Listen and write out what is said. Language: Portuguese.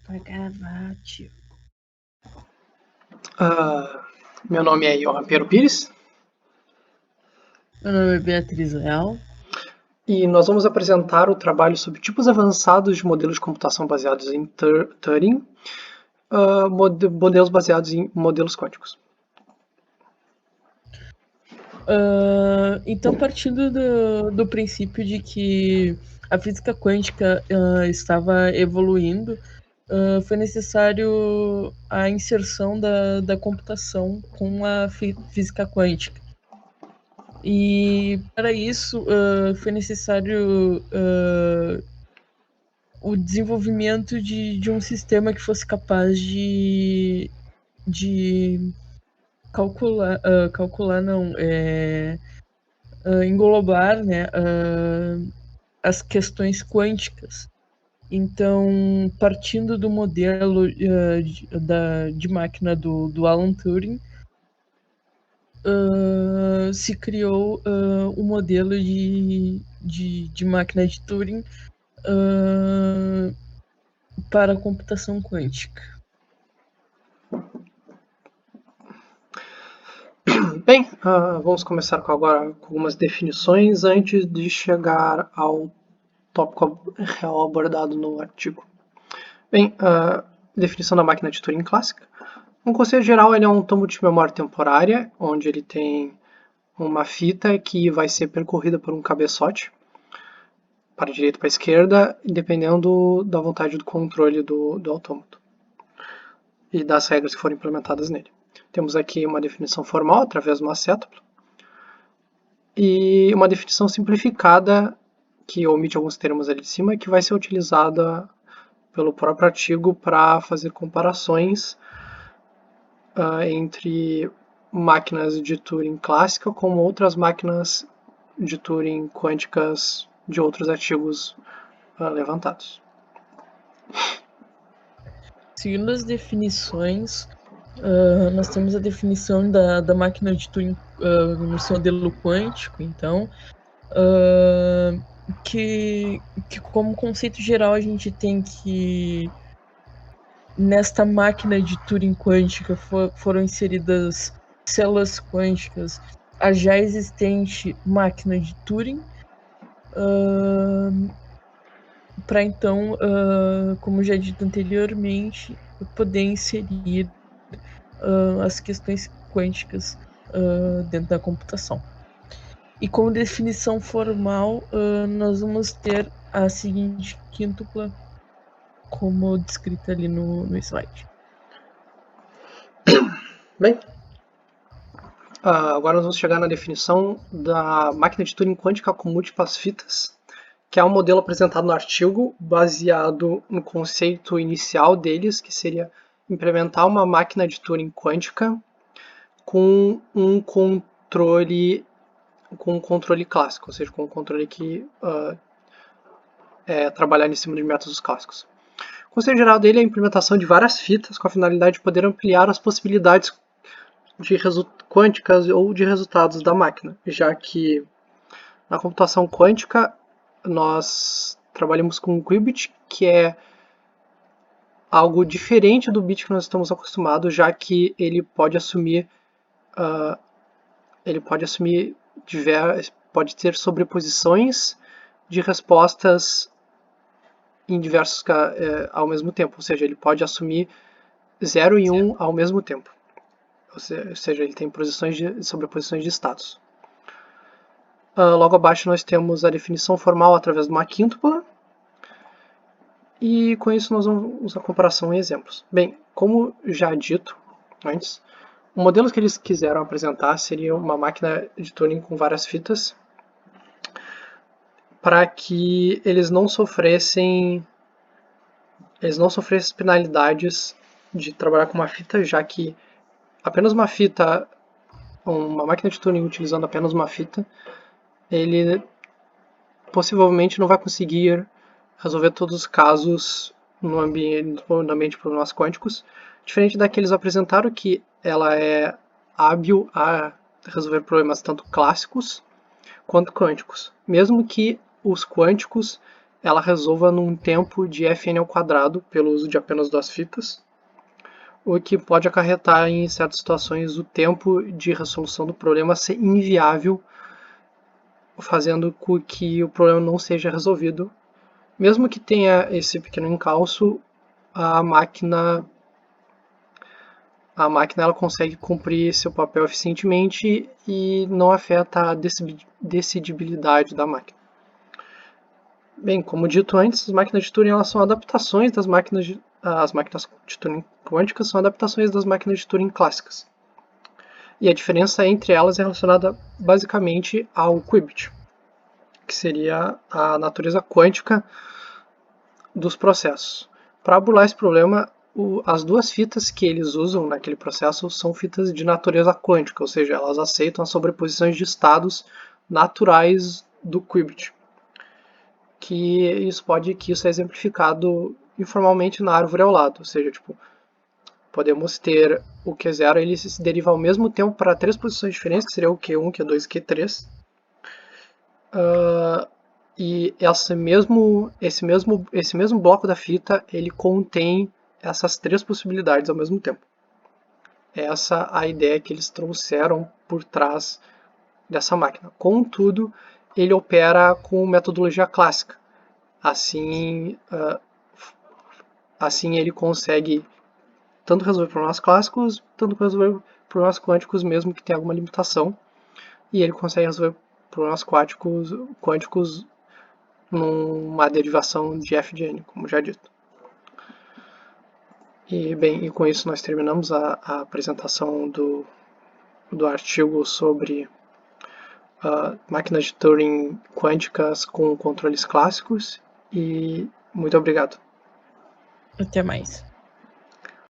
Vai gravar, tio. Meu nome é Johan Piero Pires Meu nome é Beatriz Leal. e nós vamos apresentar o trabalho sobre tipos avançados de modelos de computação baseados em Turing, modelos baseados em modelos quânticos. Então, partindo do princípio de que a física quântica estava evoluindo, foi necessário a inserção da computação com a física quântica. E para isso foi necessário o desenvolvimento de um sistema que fosse capaz de calcular não, englobar, né, as questões quânticas. Então, partindo do modelo de máquina do Alan Turing, se criou um modelo de máquina de Turing para a computação quântica. Bem, vamos começar agora com algumas definições antes de chegar ao tópico real abordado no artigo. Bem, definição da máquina de Turing clássica. Um conceito geral, ele é um tomo de memória temporária, onde ele tem uma fita que vai ser percorrida por um cabeçote, para a direita e para a esquerda, dependendo da vontade do controle do autômato e das regras que forem implementadas nele. Temos aqui uma definição formal através de uma acétupla e uma definição simplificada que omite alguns termos ali de cima, que vai ser utilizada pelo próprio artigo para fazer comparações entre máquinas de Turing clássica com outras máquinas de Turing quânticas de outros artigos levantados. Seguindo as definições, nós temos a definição da máquina de Turing no seu modelo quântico, então, que como conceito geral a gente tem que nesta máquina de Turing quântica foram inseridas células quânticas a já existente máquina de Turing, para então, como já dito anteriormente, poder inserir as questões quânticas dentro da computação. E como definição formal, nós vamos ter a seguinte quíntupla, como descrita ali no slide. Bem, agora nós vamos chegar na definição da máquina de Turing quântica com múltiplas fitas, que é um modelo apresentado no artigo baseado no conceito inicial deles, que seria implementar uma máquina de Turing quântica com um controle clássico, ou seja, com um controle que trabalhar em cima de métodos clássicos. O conceito geral dele é a implementação de várias fitas com a finalidade de poder ampliar as possibilidades de quânticas ou de resultados da máquina, já que na computação quântica nós trabalhamos com um qubit, que é algo diferente do bit que nós estamos acostumados, já que ele pode assumir pode ter sobreposições de respostas em diversos ao mesmo tempo, ou seja, ele pode assumir 0 e 1 ao mesmo tempo, ou seja, ele tem sobreposições de estados. Logo abaixo nós temos a definição formal através de uma quíntupla, e com isso nós vamos usar comparação em exemplos. Bem, como já dito antes, o modelo que eles quiseram apresentar seria uma máquina de Turing com várias fitas, para que eles não sofressem penalidades de trabalhar com uma fita, já que apenas uma fita, uma máquina de Turing utilizando apenas uma fita, ele possivelmente não vai conseguir resolver todos os casos no ambiente de problemas quânticos, diferente daqueles apresentaram que ela é hábil a resolver problemas tanto clássicos quanto quânticos, mesmo que os quânticos ela resolva num tempo de fn ao quadrado pelo uso de apenas duas fitas, o que pode acarretar em certas situações o tempo de resolução do problema ser inviável, fazendo com que o problema não seja resolvido. Mesmo que tenha esse pequeno encalço, a máquina ela consegue cumprir seu papel eficientemente e não afeta a decidibilidade da máquina. Bem, como dito antes, as máquinas de Turing elas são adaptações das as máquinas de Turing quânticas são adaptações das máquinas de Turing clássicas. E a diferença entre elas é relacionada basicamente ao qubit, que seria a natureza quântica dos processos. Para burlar esse problema, as duas fitas que eles usam naquele processo são fitas de natureza quântica, ou seja, elas aceitam as sobreposições de estados naturais do qubit. Que isso é exemplificado informalmente na árvore ao lado, ou seja, podemos ter o Q0, ele se deriva ao mesmo tempo para três posições diferentes, que seria o Q1, Q2 e Q3. E esse mesmo bloco da fita, ele contém essas três possibilidades ao mesmo tempo. Essa a ideia que eles trouxeram por trás dessa máquina. Contudo, ele opera com metodologia clássica. Assim ele consegue tanto resolver problemas clássicos, tanto resolver problemas quânticos, mesmo que tenha alguma limitação. E ele consegue resolver problemas quânticos numa derivação de f de n, como já dito. E com isso nós terminamos a apresentação do artigo sobre máquinas de Turing quânticas com controles clássicos, e muito obrigado. Até mais.